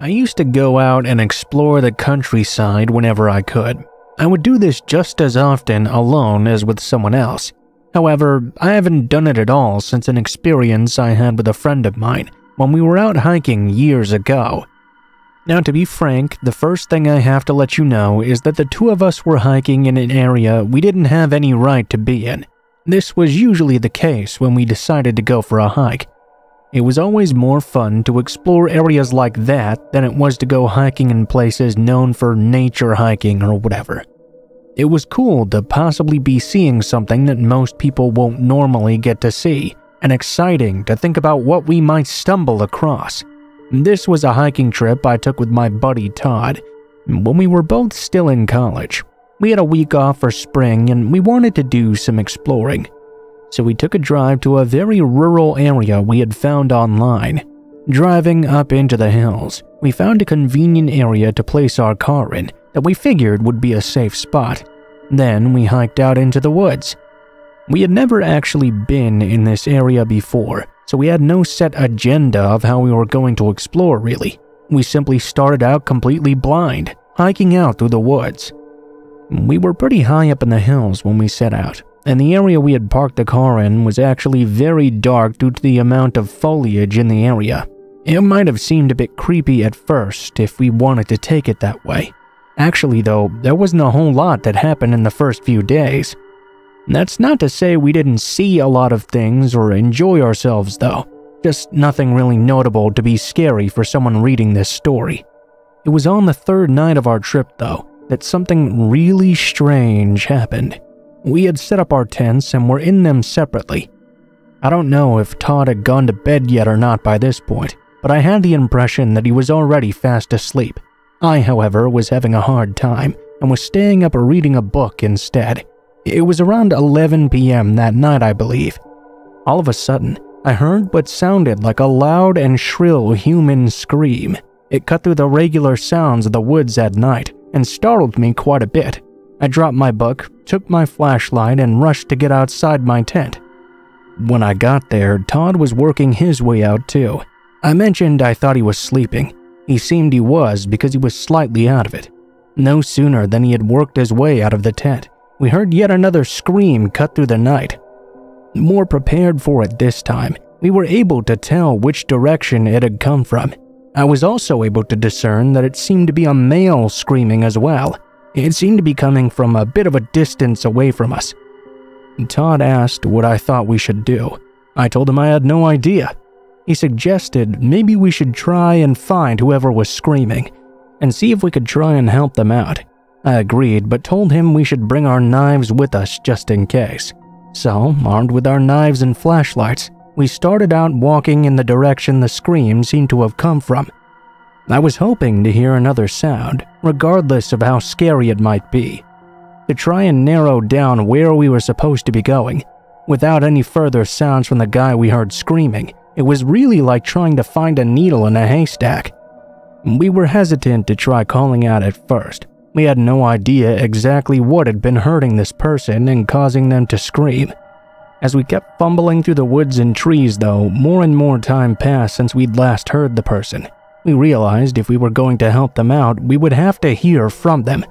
I used to go out and explore the countryside whenever I could. I would do this just as often alone as with someone else. However, I haven't done it at all since an experience I had with a friend of mine when we were out hiking years ago. Now, to be frank, the first thing I have to let you know is that the two of us were hiking in an area we didn't have any right to be in. This was usually the case when we decided to go for a hike. It was always more fun to explore areas like that than it was to go hiking in places known for nature hiking or whatever. It was cool to possibly be seeing something that most people won't normally get to see, and exciting to think about what we might stumble across. This was a hiking trip I took with my buddy Todd, when we were both still in college. We had a week off for spring and we wanted to do some exploring. So we took a drive to a very rural area we had found online. Driving up into the hills, we found a convenient area to place our car in that we figured would be a safe spot. Then we hiked out into the woods. We had never actually been in this area before, so we had no set agenda of how we were going to explore really. We simply started out completely blind, hiking out through the woods. We were pretty high up in the hills when we set out, and the area we had parked the car in was actually very dark due to the amount of foliage in the area. It might have seemed a bit creepy at first if we wanted to take it that way. Actually though, there wasn't a whole lot that happened in the first few days. That's not to say we didn't see a lot of things or enjoy ourselves though, just nothing really notable to be scary for someone reading this story. It was on the third night of our trip though, that something really strange happened. We had set up our tents and were in them separately. I don't know if Todd had gone to bed yet or not by this point, but I had the impression that he was already fast asleep. I, however, was having a hard time and was staying up reading a book instead. It was around 11 p.m. that night, I believe. All of a sudden, I heard what sounded like a loud and shrill human scream. It cut through the regular sounds of the woods at night and startled me quite a bit. I dropped my book, took my flashlight, and rushed to get outside my tent. When I got there, Todd was working his way out too. I mentioned I thought he was sleeping. He seemed he was because he was slightly out of it. No sooner than he had worked his way out of the tent, we heard yet another scream cut through the night. More prepared for it this time, we were able to tell which direction it had come from. I was also able to discern that it seemed to be a male screaming as well. It seemed to be coming from a bit of a distance away from us. Todd asked what I thought we should do. I told him I had no idea. He suggested maybe we should try and find whoever was screaming and see if we could try and help them out. I agreed, but told him we should bring our knives with us just in case. So, armed with our knives and flashlights, we started out walking in the direction the scream seemed to have come from. I was hoping to hear another sound, regardless of how scary it might be, to try and narrow down where we were supposed to be going. Without any further sounds from the guy we heard screaming, it was really like trying to find a needle in a haystack. We were hesitant to try calling out at first. We had no idea exactly what had been hurting this person and causing them to scream. As we kept fumbling through the woods and trees though, more and more time passed since we'd last heard the person. We realized if we were going to help them out, we would have to hear from them.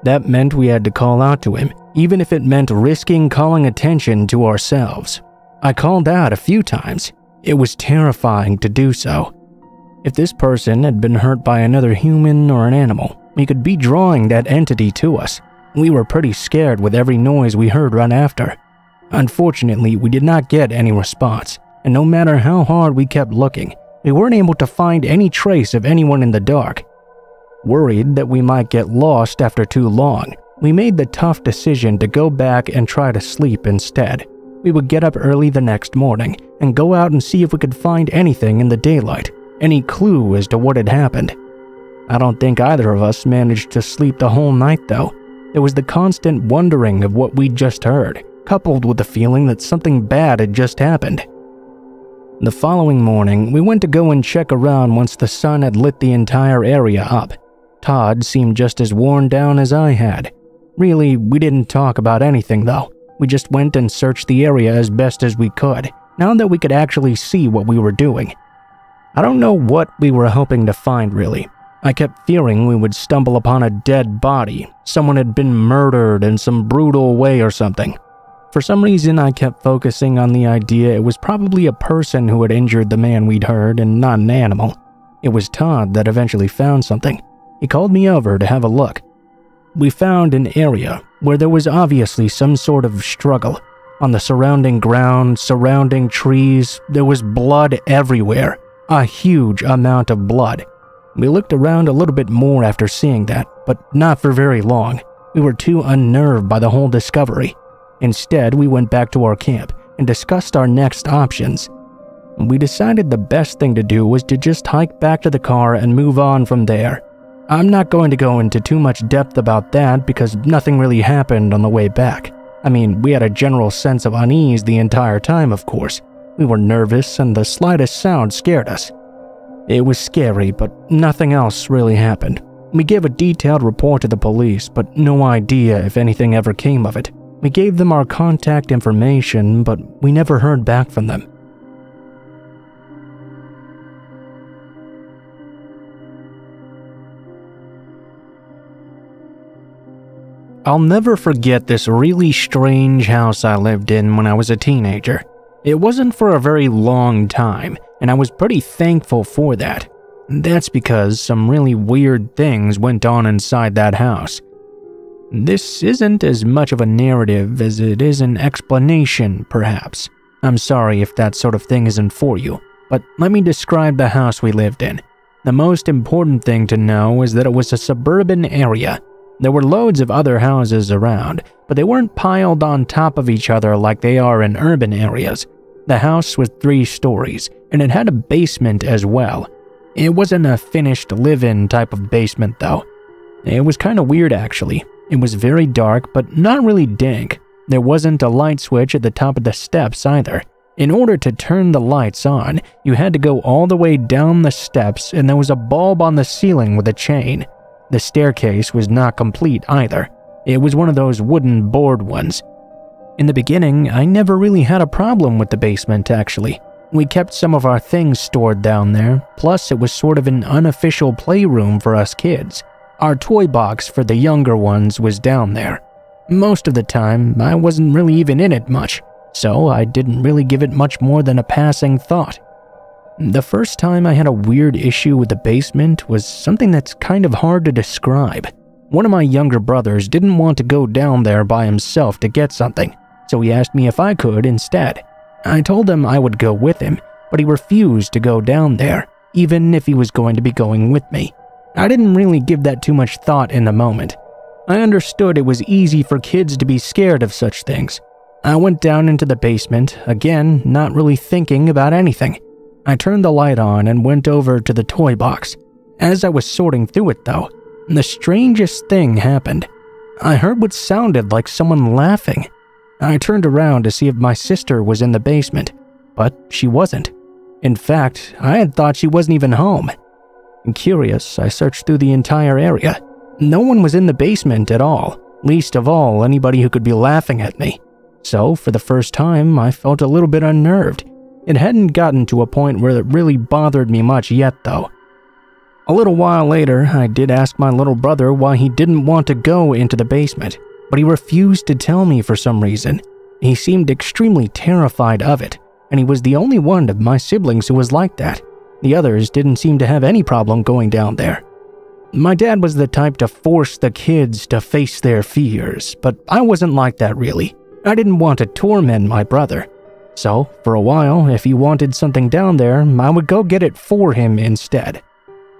That meant we had to call out to him, even if it meant risking calling attention to ourselves. I called out a few times. It was terrifying to do so. If this person had been hurt by another human or an animal, we could be drawing that entity to us. We were pretty scared with every noise we heard right after. Unfortunately, we did not get any response, and no matter how hard we kept looking, we weren't able to find any trace of anyone in the dark. Worried that we might get lost after too long, we made the tough decision to go back and try to sleep instead. We would get up early the next morning and go out and see if we could find anything in the daylight, any clue as to what had happened. I don't think either of us managed to sleep the whole night though. There was the constant wondering of what we'd just heard, coupled with the feeling that something bad had just happened. The following morning, we went to go and check around once the sun had lit the entire area up. Todd seemed just as worn down as I had. Really, we didn't talk about anything though. We just went and searched the area as best as we could, now that we could actually see what we were doing. I don't know what we were hoping to find really. I kept fearing we would stumble upon a dead body, someone had been murdered in some brutal way or something. For some reason, I kept focusing on the idea it was probably a person who had injured the man we'd heard and not an animal. It was Todd that eventually found something. He called me over to have a look. We found an area where there was obviously some sort of struggle. On the surrounding ground, surrounding trees, there was blood everywhere. A huge amount of blood. We looked around a little bit more after seeing that, but not for very long. We were too unnerved by the whole discovery. Instead, we went back to our camp and discussed our next options. We decided the best thing to do was to just hike back to the car and move on from there. I'm not going to go into too much depth about that because nothing really happened on the way back. I mean, we had a general sense of unease the entire time, of course. We were nervous and the slightest sound scared us. It was scary, but nothing else really happened. We gave a detailed report to the police, but no idea if anything ever came of it. We gave them our contact information, but we never heard back from them. I'll never forget this really strange house I lived in when I was a teenager. It wasn't for a very long time, and I was pretty thankful for that. That's because some really weird things went on inside that house. This isn't as much of a narrative as it is an explanation, perhaps. I'm sorry if that sort of thing isn't for you, but let me describe the house we lived in. The most important thing to know is that it was a suburban area. There were loads of other houses around, but they weren't piled on top of each other like they are in urban areas. The house was 3 stories, and it had a basement as well. It wasn't a finished live-in type of basement though. It was kind of weird actually. It was very dark, but not really dank. There wasn't a light switch at the top of the steps either. In order to turn the lights on, you had to go all the way down the steps, and there was a bulb on the ceiling with a chain. The staircase was not complete either. It was one of those wooden board ones. In the beginning, I never really had a problem with the basement actually. We kept some of our things stored down there, plus it was sort of an unofficial playroom for us kids. Our toy box for the younger ones was down there. Most of the time, I wasn't really even in it much, so I didn't really give it much more than a passing thought. The first time I had a weird issue with the basement was something that's kind of hard to describe. One of my younger brothers didn't want to go down there by himself to get something, so he asked me if I could instead. I told him I would go with him, but he refused to go down there, even if he was going to be going with me. I didn't really give that too much thought in the moment. I understood it was easy for kids to be scared of such things. I went down into the basement, again, not really thinking about anything. I turned the light on and went over to the toy box. As I was sorting through it though, the strangest thing happened. I heard what sounded like someone laughing. I turned around to see if my sister was in the basement, but she wasn't. In fact, I had thought she wasn't even home. Curious, I searched through the entire area. No one was in the basement at all, least of all anybody who could be laughing at me. So, for the first time, I felt a little bit unnerved. It hadn't gotten to a point where it really bothered me much yet, though. A little while later, I did ask my little brother why he didn't want to go into the basement, but he refused to tell me for some reason. He seemed extremely terrified of it, and he was the only one of my siblings who was like that. The others didn't seem to have any problem going down there. My dad was the type to force the kids to face their fears, but I wasn't like that really. I didn't want to torment my brother. So, for a while, if he wanted something down there, I would go get it for him instead.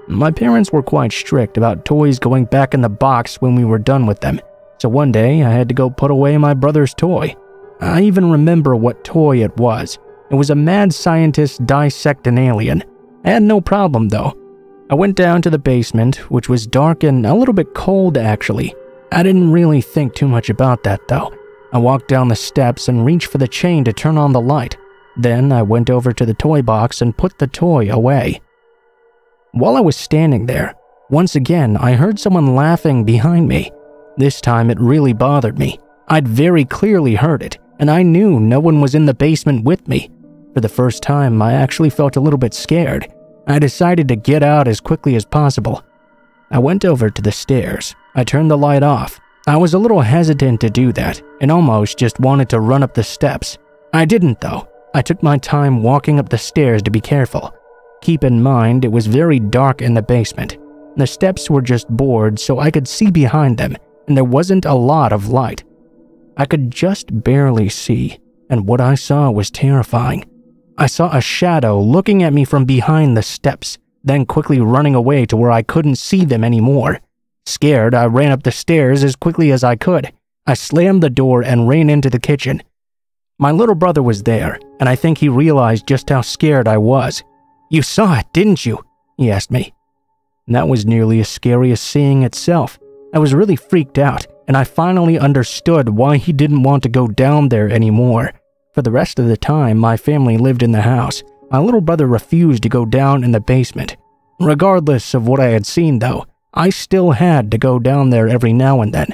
My parents were quite strict about toys going back in the box when we were done with them, so one day I had to go put away my brother's toy. I even remember what toy it was. It was a mad scientist dissect an alien. I had no problem though. I went down to the basement, which was dark and a little bit cold actually. I didn't really think too much about that though. I walked down the steps and reached for the chain to turn on the light. Then I went over to the toy box and put the toy away. While I was standing there, once again I heard someone laughing behind me. This time it really bothered me. I'd very clearly heard it, and I knew no one was in the basement with me. For the first time, I actually felt a little bit scared. I decided to get out as quickly as possible. I went over to the stairs. I turned the light off. I was a little hesitant to do that and almost just wanted to run up the steps. I didn't though. I took my time walking up the stairs to be careful. Keep in mind, it was very dark in the basement. The steps were just boards so I could see behind them, and there wasn't a lot of light. I could just barely see, and what I saw was terrifying. I saw a shadow looking at me from behind the steps, then quickly running away to where I couldn't see them anymore. Scared, I ran up the stairs as quickly as I could. I slammed the door and ran into the kitchen. My little brother was there, and I think he realized just how scared I was. "You saw it, didn't you?" he asked me. That was nearly as scary as seeing itself. I was really freaked out, and I finally understood why he didn't want to go down there anymore. For the rest of the time my family lived in the house, my little brother refused to go down in the basement. Regardless of what I had seen though, I still had to go down there every now and then.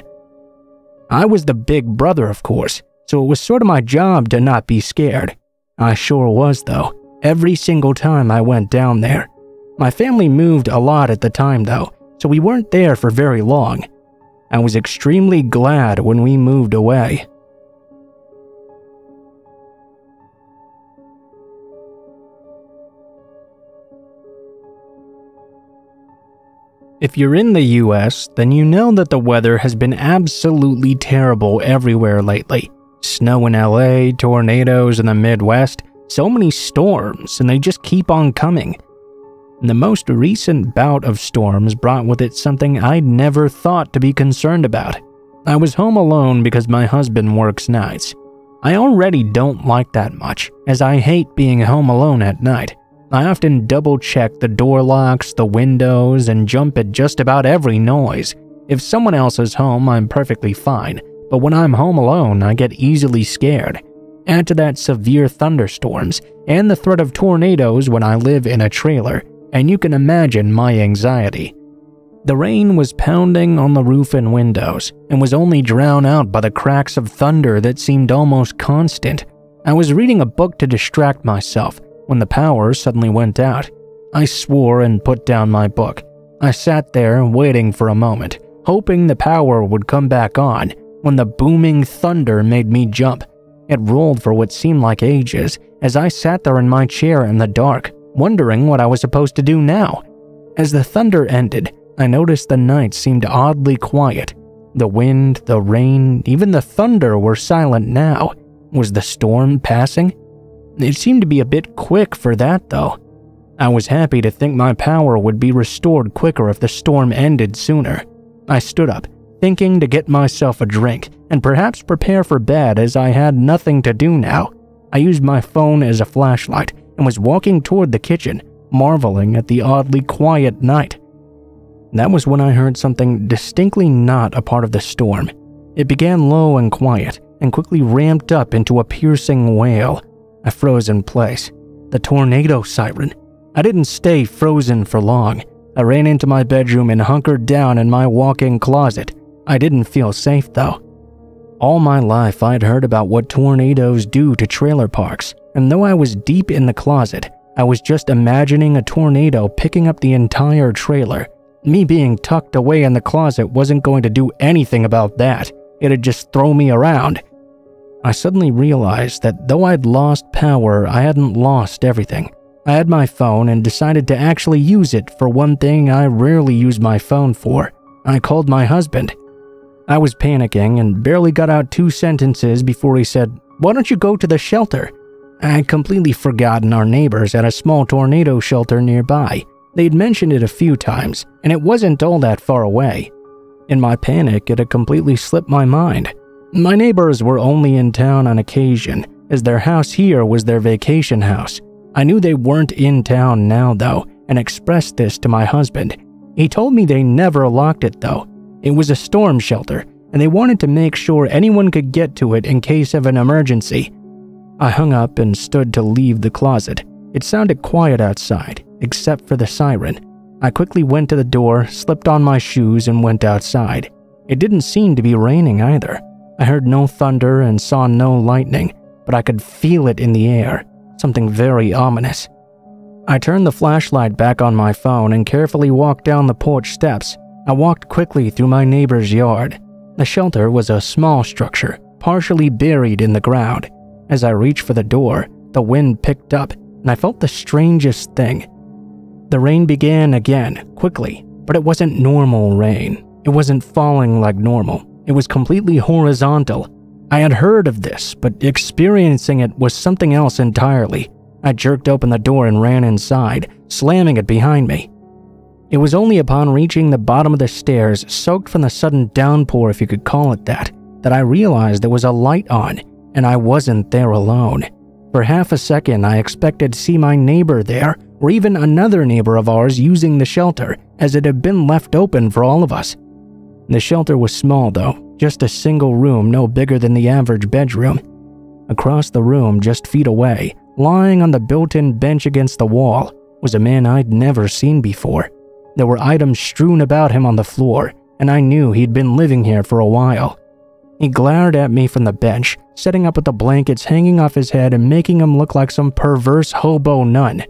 I was the big brother, of course, so it was sort of my job to not be scared. I sure was though, every single time I went down there. My family moved a lot at the time though, so we weren't there for very long. I was extremely glad when we moved away. If you're in the US, then you know that the weather has been absolutely terrible everywhere lately. Snow in LA, tornadoes in the Midwest, so many storms, and they just keep on coming. The most recent bout of storms brought with it something I'd never thought to be concerned about. I was home alone because my husband works nights. I already don't like that much, as I hate being home alone at night. I often double-check the door locks, the windows, and jump at just about every noise. If someone else is home, I'm perfectly fine, but when I'm home alone, I get easily scared. Add to that severe thunderstorms and the threat of tornadoes when I live in a trailer, and you can imagine my anxiety. The rain was pounding on the roof and windows, and was only drowned out by the cracks of thunder that seemed almost constant. I was reading a book to distract myself when the power suddenly went out. I swore and put down my book. I sat there waiting for a moment, hoping the power would come back on, when the booming thunder made me jump. It rolled for what seemed like ages as I sat there in my chair in the dark, wondering what I was supposed to do now. As the thunder ended, I noticed the night seemed oddly quiet. The wind, the rain, even the thunder were silent now. Was the storm passing? It seemed to be a bit quick for that though. I was happy to think my power would be restored quicker if the storm ended sooner. I stood up, thinking to get myself a drink and perhaps prepare for bed as I had nothing to do now. I used my phone as a flashlight and was walking toward the kitchen, marveling at the oddly quiet night. That was when I heard something distinctly not a part of the storm. It began low and quiet and quickly ramped up into a piercing wail. I froze in place. The tornado siren. I didn't stay frozen for long. I ran into my bedroom and hunkered down in my walk-in closet. I didn't feel safe though. All my life I'd heard about what tornadoes do to trailer parks, and though I was deep in the closet, I was just imagining a tornado picking up the entire trailer. Me being tucked away in the closet wasn't going to do anything about that. It'd just throw me around. I suddenly realized that though I'd lost power, I hadn't lost everything. I had my phone and decided to actually use it for one thing I rarely use my phone for. I called my husband. I was panicking and barely got out 2 sentences before he said, "Why don't you go to the shelter?" I had completely forgotten our neighbors had a small tornado shelter nearby. They'd mentioned it a few times, and it wasn't all that far away. In my panic, it had completely slipped my mind. My neighbors were only in town on occasion, as their house here was their vacation house. I knew they weren't in town now though, and expressed this to my husband. He told me they never locked it though. It was a storm shelter, and they wanted to make sure anyone could get to it in case of an emergency. I hung up and stood to leave the closet. It sounded quiet outside, except for the siren. I quickly went to the door, slipped on my shoes, and went outside. It didn't seem to be raining either. I heard no thunder and saw no lightning, but I could feel it in the air, something very ominous. I turned the flashlight back on my phone and carefully walked down the porch steps. I walked quickly through my neighbor's yard. The shelter was a small structure, partially buried in the ground. As I reached for the door, the wind picked up, and I felt the strangest thing. The rain began again, quickly, but it wasn't normal rain. It wasn't falling like normal. It was completely horizontal. I had heard of this, but experiencing it was something else entirely. I jerked open the door and ran inside, slamming it behind me. It was only upon reaching the bottom of the stairs, soaked from the sudden downpour if you could call it that I realized there was a light on, and I wasn't there alone. For half a second, I expected to see my neighbor there, or even another neighbor of ours using the shelter, as it had been left open for all of us. The shelter was small though, just a single room no bigger than the average bedroom. Across the room, just feet away, lying on the built-in bench against the wall, was a man I'd never seen before. There were items strewn about him on the floor, and I knew he'd been living here for a while. He glared at me from the bench, setting up with the blankets hanging off his head and making him look like some perverse hobo nun.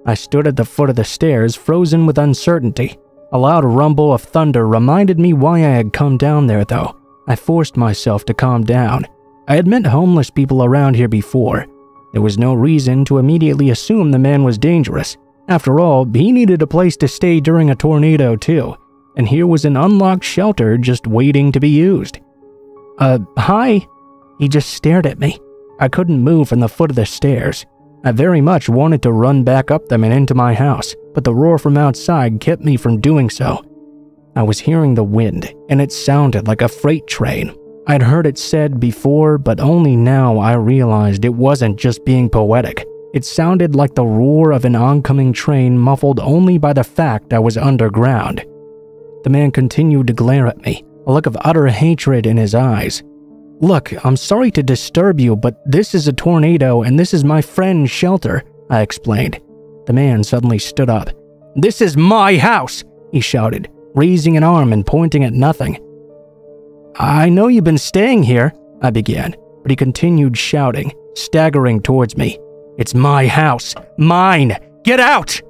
I stood at the foot of the stairs, frozen with uncertainty. A loud rumble of thunder reminded me why I had come down there, though. I forced myself to calm down. I had met homeless people around here before. There was no reason to immediately assume the man was dangerous. After all, he needed a place to stay during a tornado too, and here was an unlocked shelter just waiting to be used. Hi? He just stared at me. I couldn't move from the foot of the stairs. I very much wanted to run back up them and into my house, but the roar from outside kept me from doing so. I was hearing the wind, and it sounded like a freight train. I'd heard it said before, but only now I realized it wasn't just being poetic. It sounded like the roar of an oncoming train, muffled only by the fact I was underground. The man continued to glare at me, a look of utter hatred in his eyes. "Look, I'm sorry to disturb you, but this is a tornado and this is my friend's shelter," I explained. The man suddenly stood up. "This is my house!" he shouted, raising an arm and pointing at nothing. "I know you've been staying here," I began, but he continued shouting, staggering towards me. "It's my house! Mine! Get out!"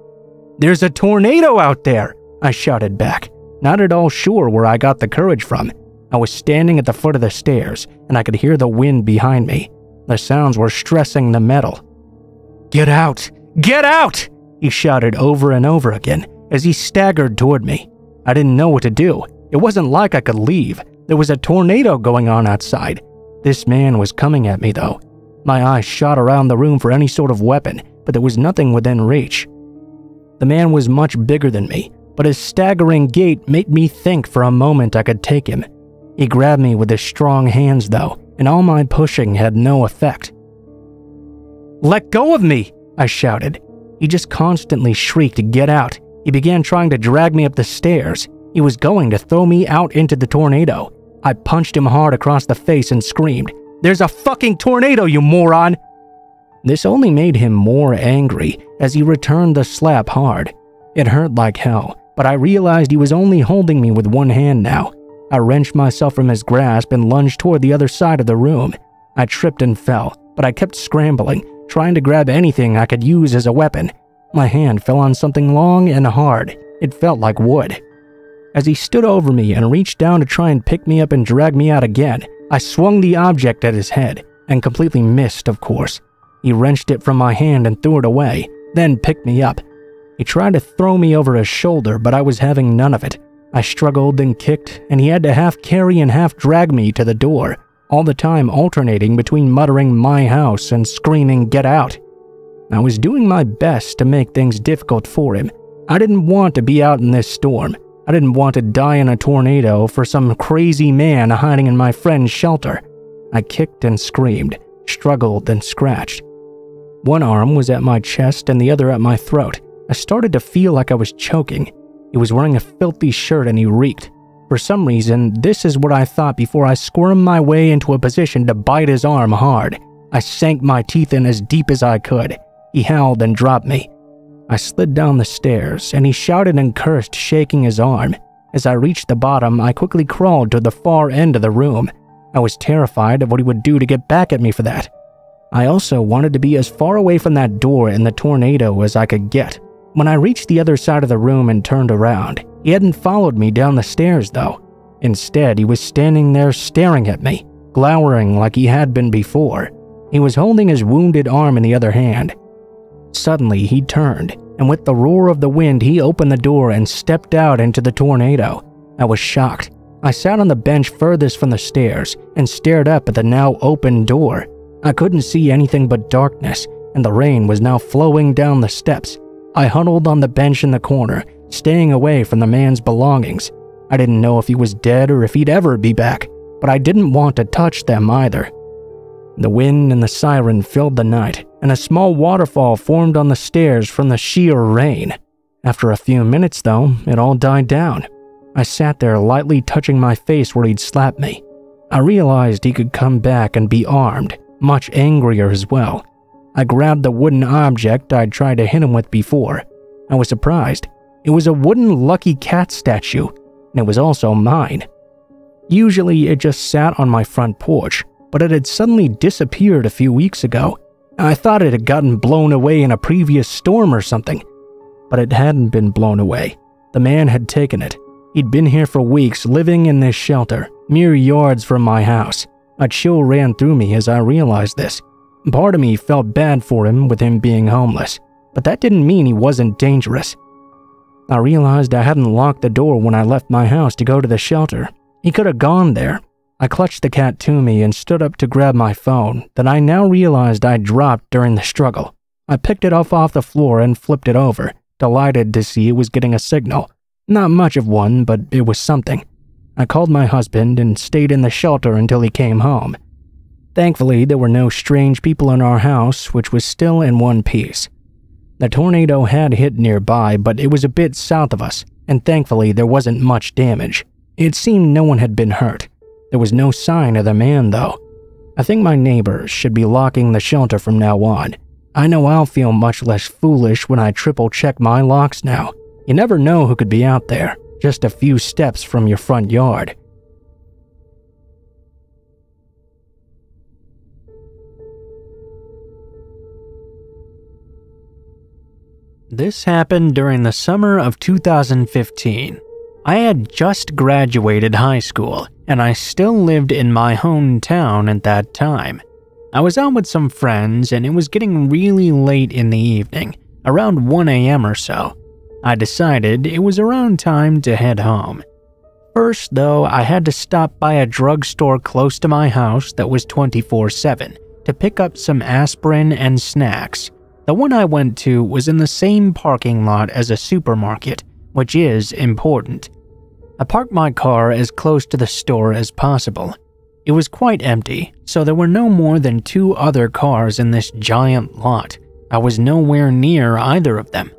"There's a tornado out there!" I shouted back, not at all sure where I got the courage from. I was standing at the foot of the stairs, and I could hear the wind behind me. The sounds were stressing the metal. "Get out! Get out!" he shouted over and over again as he staggered toward me. I didn't know what to do. It wasn't like I could leave. There was a tornado going on outside. This man was coming at me, though. My eyes shot around the room for any sort of weapon, but there was nothing within reach. The man was much bigger than me, but his staggering gait made me think for a moment I could take him. He grabbed me with his strong hands, though, and all my pushing had no effect. "Let go of me!" I shouted. He just constantly shrieked, "Get out!" He began trying to drag me up the stairs. He was going to throw me out into the tornado. I punched him hard across the face and screamed, "There's a fucking tornado, you moron!" This only made him more angry as he returned the slap hard. It hurt like hell, but I realized he was only holding me with one hand now. I wrenched myself from his grasp and lunged toward the other side of the room. I tripped and fell, but I kept scrambling, trying to grab anything I could use as a weapon. My hand fell on something long and hard. It felt like wood. As he stood over me and reached down to try and pick me up and drag me out again, I swung the object at his head, and completely missed, of course. He wrenched it from my hand and threw it away, then picked me up. He tried to throw me over his shoulder, but I was having none of it. I struggled and kicked, and he had to half carry and half drag me to the door, all the time alternating between muttering "my house" and screaming "get out." I was doing my best to make things difficult for him. I didn't want to be out in this storm. I didn't want to die in a tornado for some crazy man hiding in my friend's shelter. I kicked and screamed, struggled and scratched. One arm was at my chest and the other at my throat. I started to feel like I was choking. He was wearing a filthy shirt and he reeked. For some reason, this is what I thought before I squirmed my way into a position to bite his arm hard. I sank my teeth in as deep as I could. He howled and dropped me. I slid down the stairs, and he shouted and cursed, shaking his arm. As I reached the bottom, I quickly crawled to the far end of the room. I was terrified of what he would do to get back at me for that. I also wanted to be as far away from that door and the tornado as I could get. When I reached the other side of the room and turned around, he hadn't followed me down the stairs though. Instead, he was standing there staring at me, glowering like he had been before. He was holding his wounded arm in the other hand. Suddenly, he turned, and with the roar of the wind, he opened the door and stepped out into the tornado. I was shocked. I sat on the bench furthest from the stairs and stared up at the now open door. I couldn't see anything but darkness, and the rain was now flowing down the steps. I huddled on the bench in the corner, staying away from the man's belongings. I didn't know if he was dead or if he'd ever be back, but I didn't want to touch them either. The wind and the siren filled the night, and a small waterfall formed on the stairs from the sheer rain. After a few minutes, though, it all died down. I sat there lightly touching my face where he'd slapped me. I realized he could come back and be armed, much angrier as well. I grabbed the wooden object I'd tried to hit him with before. I was surprised. It was a wooden lucky cat statue, and it was also mine. Usually it just sat on my front porch, but it had suddenly disappeared a few weeks ago. I thought it had gotten blown away in a previous storm or something, but it hadn't been blown away. The man had taken it. He'd been here for weeks, living in this shelter, mere yards from my house. A chill ran through me as I realized this. Part of me felt bad for him with him being homeless, but that didn't mean he wasn't dangerous. I realized I hadn't locked the door when I left my house to go to the shelter. He could have gone there. I clutched the cat to me and stood up to grab my phone that I now realized I'd dropped during the struggle. I picked it off the floor and flipped it over, delighted to see it was getting a signal. Not much of one, but it was something. I called my husband and stayed in the shelter until he came home. Thankfully, there were no strange people in our house, which was still in one piece. The tornado had hit nearby, but it was a bit south of us, and thankfully there wasn't much damage. It seemed no one had been hurt. There was no sign of the man, though. I think my neighbors should be locking the shelter from now on. I know I'll feel much less foolish when I triple-check my locks now. You never know who could be out there, just a few steps from your front yard. This happened during the summer of 2015. I had just graduated high school, and I still lived in my hometown at that time. I was out with some friends, and it was getting really late in the evening, around 1 a.m. or so. I decided it was around time to head home. First, though, I had to stop by a drugstore close to my house that was 24/7 to pick up some aspirin and snacks. The one I went to was in the same parking lot as a supermarket, which is important. I parked my car as close to the store as possible. It was quite empty, so there were no more than 2 other cars in this giant lot. I was nowhere near either of them.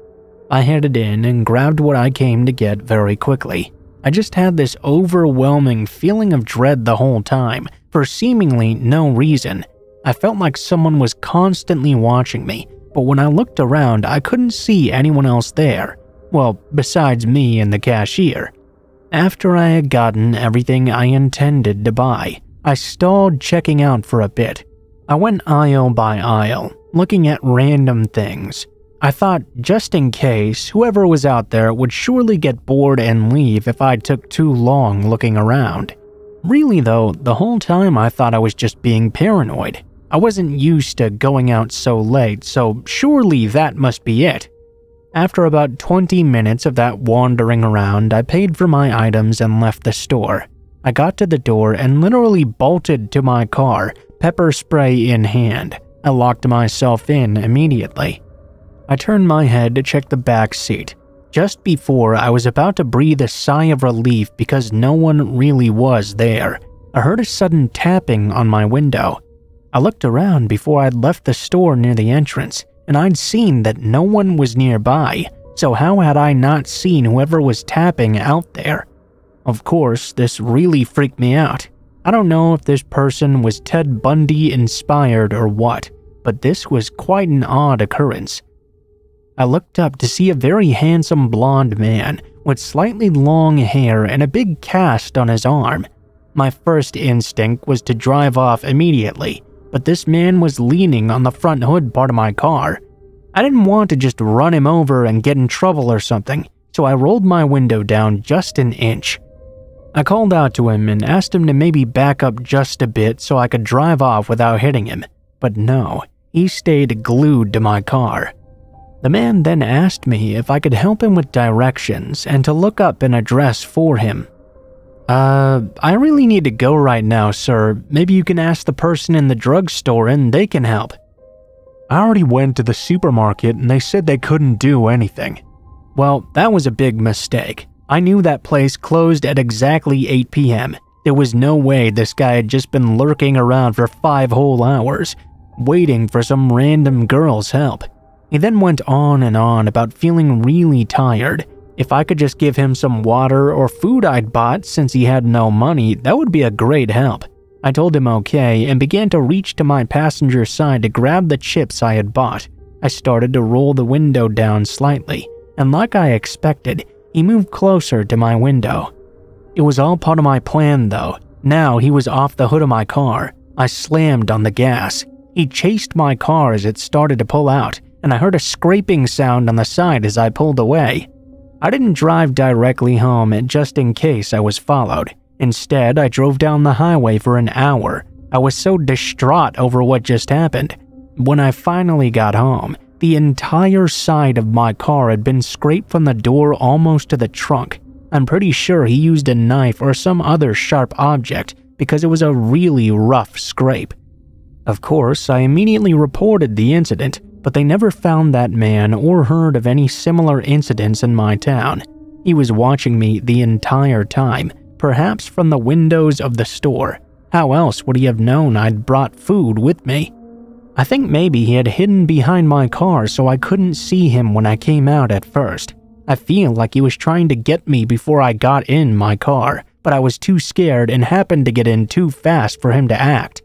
I headed in and grabbed what I came to get very quickly. I just had this overwhelming feeling of dread the whole time, for seemingly no reason. I felt like someone was constantly watching me, but when I looked around, I couldn't see anyone else there. Well, besides me and the cashier. After I had gotten everything I intended to buy, I stalled checking out for a bit. I went aisle by aisle, looking at random things. I thought, just in case, whoever was out there would surely get bored and leave if I took too long looking around. Really though, the whole time I thought I was just being paranoid. I wasn't used to going out so late, so surely that must be it. After about 20 minutes of that wandering around, I paid for my items and left the store. I got to the door and literally bolted to my car, pepper spray in hand. I locked myself in immediately. I turned my head to check the back seat. Just before I was about to breathe a sigh of relief because no one really was there, I heard a sudden tapping on my window. I looked around before I'd left the store near the entrance, and I'd seen that no one was nearby, so how had I not seen whoever was tapping out there? Of course, this really freaked me out. I don't know if this person was Ted Bundy inspired or what, but this was quite an odd occurrence. I looked up to see a very handsome blonde man with slightly long hair and a big cast on his arm. My first instinct was to drive off immediately, but this man was leaning on the front hood part of my car. I didn't want to just run him over and get in trouble or something, so I rolled my window down just an inch. I called out to him and asked him to maybe back up just a bit so I could drive off without hitting him, but no, he stayed glued to my car. The man then asked me if I could help him with directions and to look up an address for him. I really need to go right now, sir. Maybe you can ask the person in the drugstore and they can help." I already went to the supermarket and they said they couldn't do anything. Well, that was a big mistake. I knew that place closed at exactly 8 p.m. There was no way this guy had just been lurking around for 5 whole hours, waiting for some random girl's help. He then went on and on about feeling really tired. If I could just give him some water or food I'd bought since he had no money, that would be a great help. I told him okay and began to reach to my passenger side to grab the chips I had bought. I started to roll the window down slightly, and like I expected, he moved closer to my window. It was all part of my plan though. Now he was off the hood of my car. I slammed on the gas. He chased my car as it started to pull out, and I heard a scraping sound on the side as I pulled away. I didn't drive directly home just in case I was followed. Instead, I drove down the highway for an hour. I was so distraught over what just happened. When I finally got home, the entire side of my car had been scraped from the door almost to the trunk. I'm pretty sure he used a knife or some other sharp object because it was a really rough scrape. Of course, I immediately reported the incident, but they never found that man or heard of any similar incidents in my town. He was watching me the entire time, perhaps from the windows of the store. How else would he have known I'd brought food with me? I think maybe he had hidden behind my car so I couldn't see him when I came out at first. I feel like he was trying to get me before I got in my car, but I was too scared and happened to get in too fast for him to act.